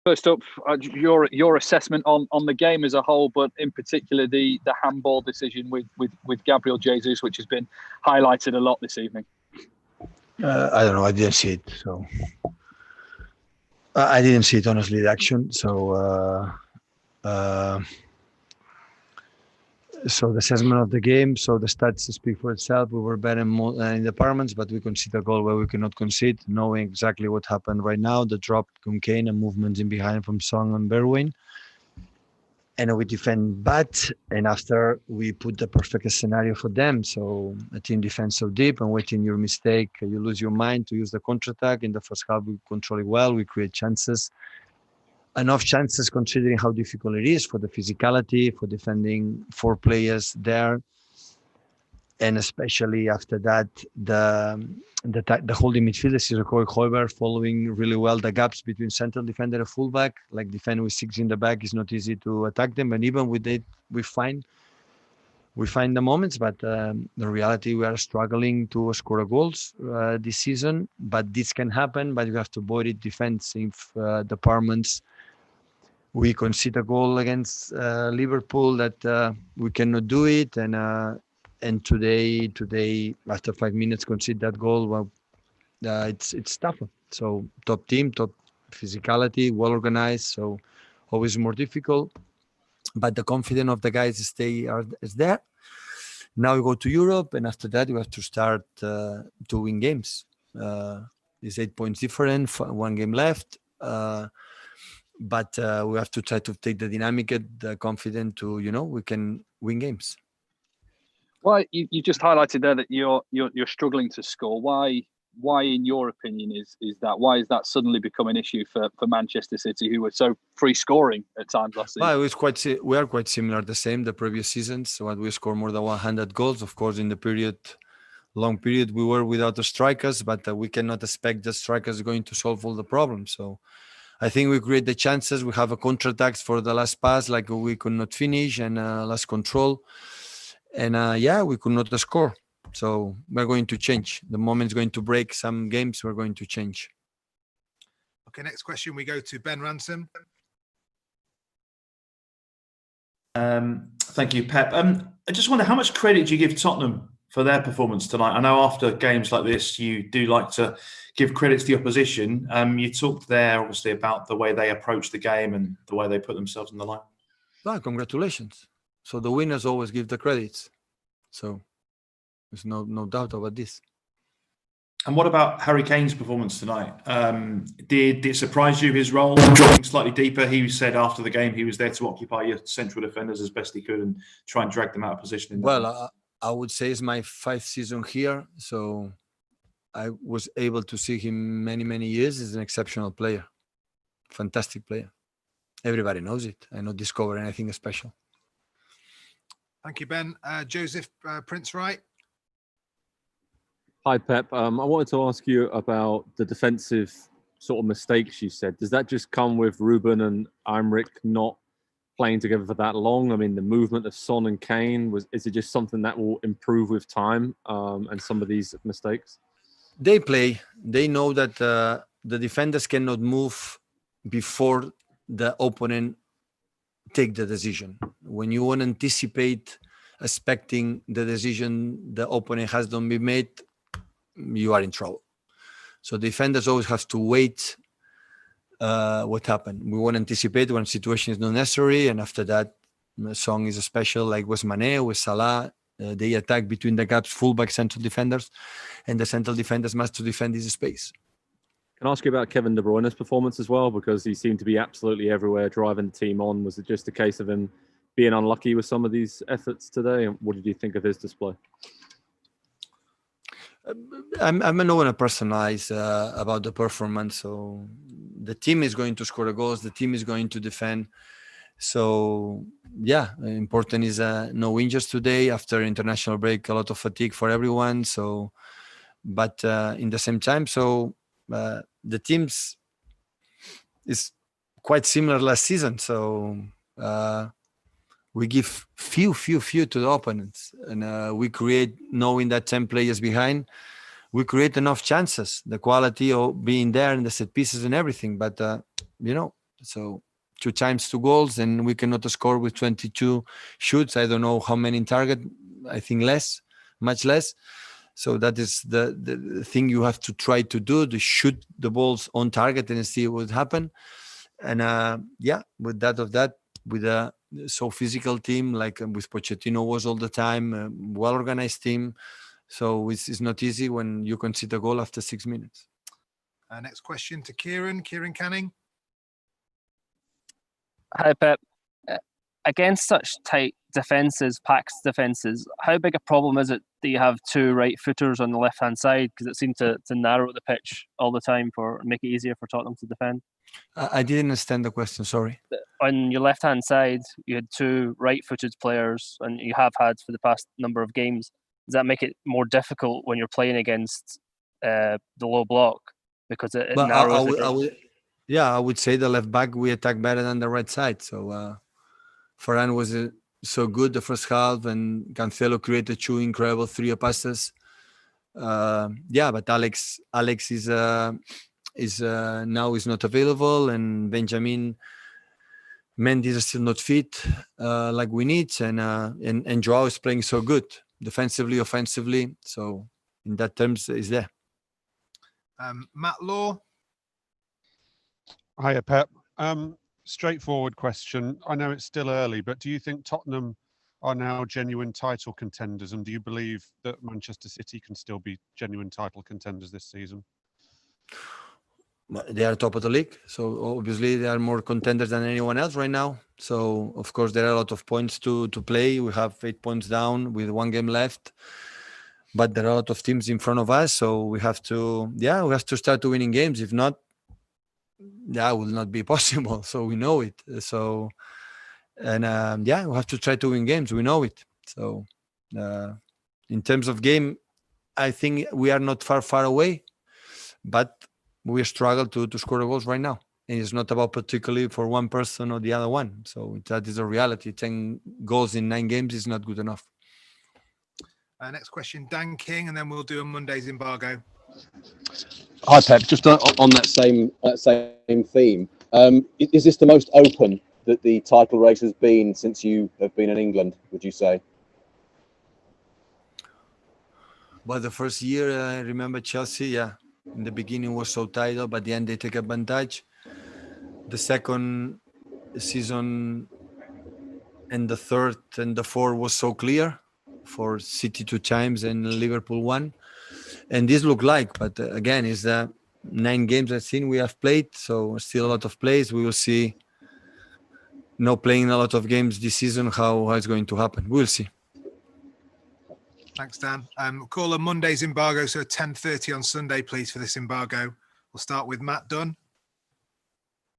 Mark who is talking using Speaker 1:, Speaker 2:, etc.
Speaker 1: First up, your assessment on the game as a whole, but in particular the handball decision with Gabriel Jesus, which has been highlighted a lot this evening.
Speaker 2: I don't know. I didn't see it, so I didn't see it honestly. The action, so the assessment of the game. So the stats speak for itself. We were better in the departments, but we conceded a goal where we cannot concede, knowing exactly what happened right now. The drop from Kane and movements in behind from Song and Berwin. And we defend bad, and after we put the perfect scenario for them. So a team defends so deep, and waiting your mistake, you lose your mind to use the counter-attack. In the first half, we control it well. We create chances. Enough chances considering how difficult it is for the physicality, for defending 4 players there. And especially after that, the holding midfielders is Hojberg following really well the gaps between central defender and fullback. Like defending with 6 in the back is not easy to attack them. And even with it, we find the moments, but the reality, we are struggling to score goals this season. But this can happen, but you have to avoid it defensive departments. We concede a goal against Liverpool that we cannot do it, and today after 5 minutes concede that goal. Well, it's tougher. So top team, top physicality, well organized. So always more difficult. But the confidence of the guys is there. Now we go to Europe, and after that we have to start to win games. It's 8 points different, 1 game left. But we have to try to take the dynamic, the confidence to, we can win games.
Speaker 1: Well, you just highlighted there that you're struggling to score. Why, in your opinion, is that? Why is that suddenly become an issue for Manchester City, who were so free scoring at times last season?
Speaker 2: Well, we are quite similar, the same the previous seasons. So we scored more than 100 goals. Of course, in the long period, we were without the strikers, but we cannot expect the strikers going to solve all the problems. So I think we create the chances. We have a counter-attacks for the last pass, like we could not finish, and last control. And we could not score. So we're going to change. The moment's going to break some games. We're going to change.
Speaker 3: Okay, next question. We go to Ben Ransom.
Speaker 4: Thank you, Pep. I just wonder, how much credit do you give Tottenham for their performance tonight? I know after games like this, you do like to give credit to the opposition. You talked there, obviously, about the way they approach the game and the way they put themselves on the line.
Speaker 2: Well, congratulations. So the winners always give the credits. So there's no doubt about this.
Speaker 4: And what about Harry Kane's performance tonight? Did it surprise you, his role, dropping slightly deeper? He said after the game he was there to occupy your central defenders as best he could and try and drag them out of position.
Speaker 2: I would say it's my 5th season here. So I was able to see him many years. He's an exceptional player. Fantastic player. Everybody knows it. I not discover anything special.
Speaker 3: Thank you, Ben. Joseph Prince Wright.
Speaker 5: Hi, Pep. I wanted to ask you about the defensive sort of mistakes you said. Does that just come with Ruben and Aymeric not playing together for that long? I mean, the movement of Son and Kane, is it just something that will improve with time and some of these mistakes?
Speaker 2: They play. They know that the defenders cannot move before the opponent take the decision. When you want to anticipate, expecting the decision the opponent has not been made, you are in trouble. So defenders always have to wait what happened. We want to anticipate when situation is not necessary, and after that, the song is special, like with Mane, with Salah. They attack between the gaps, fullback, central defenders, and the central defenders must to defend this space.
Speaker 5: Can I ask you about Kevin De Bruyne's performance as well? Because he seemed to be absolutely everywhere, driving the team on. Was it just a case of him being unlucky with some of these efforts today? And what did you think of his display?
Speaker 2: I'm not going to personalize about the performance. So the team is going to score the goals. The team is going to defend. So yeah, important is no injuries today after international break. A lot of fatigue for everyone. So, but in the same time, so the teams is quite similar last season. So we give few to the opponents, and we create, knowing that 10 players behind, we create enough chances. The quality of being there and the set pieces and everything. But So 2 times 2 goals, and we cannot score with 22 shoots. I don't know how many in target. I think less, much less. So that is the thing you have to try to do, to shoot the balls on target and see what happen. And with with a so physical team, like with Pochettino was all the time, well-organized team. So it's not easy when you concede a goal after 6 minutes.
Speaker 3: Next question to Kieran Canning.
Speaker 6: Hi, Pep. Against such tight defences, packed defences, how big a problem is it that you have 2 right footers on the left-hand side? Because it seemed to narrow the pitch all the time for make it easier for Tottenham to defend.
Speaker 2: I didn't understand the question, sorry.
Speaker 6: On your left-hand side, you had 2 right-footed players, and you have had for the past number of games. Does that make it more difficult when you're playing against the low block? Because it
Speaker 2: But
Speaker 6: narrows the pitch?
Speaker 2: I would say the left back, we attack better than the right side. So Varane was so good the first half, and Cancelo created 2 incredible 3 passes. But Alex is now is not available, and Benjamin Mendy is still not fit like we need, and Joao is playing so good defensively, offensively. So in that terms, is there.
Speaker 3: Matt Law.
Speaker 7: Hiya, Pep. Straightforward question. I know it's still early, but do you think Tottenham are now genuine title contenders? And do you believe that Manchester City can still be genuine title contenders this season?
Speaker 2: They are top of the league. So obviously they are more contenders than anyone else right now. So of course there are a lot of points to play. We have 8 points down with 1 game left. But there are a lot of teams in front of us. So we have to start to winning games. If not, that will not be possible. So we know it. So, and we have to try to win games. We know it. So in terms of game, I think we are not far away, but we struggle to score goals right now. And it's not about particularly for one person or the other one. So that is a reality. 10 goals in 9 games is not good enough.
Speaker 3: Next question, Dan King, and then we'll do a Monday's embargo.
Speaker 8: Hi, Pep. Just on that same theme, is this the most open that the title race has been since you have been in England, would you say?
Speaker 2: But the first year, I remember Chelsea, in the beginning was so tight, but at the end they take advantage. The second season and the third and the fourth was so clear for City 2 times and Liverpool 1. And this looked like, but again, it's 9 games I've seen we have played, so still a lot of plays. We will see. Playing a lot of games this season, how it's going to happen. We'll see.
Speaker 3: Thanks, Dan. We'll call a Monday's embargo, so 10:30 on Sunday, please, for this embargo. We'll start with Matt Dunn.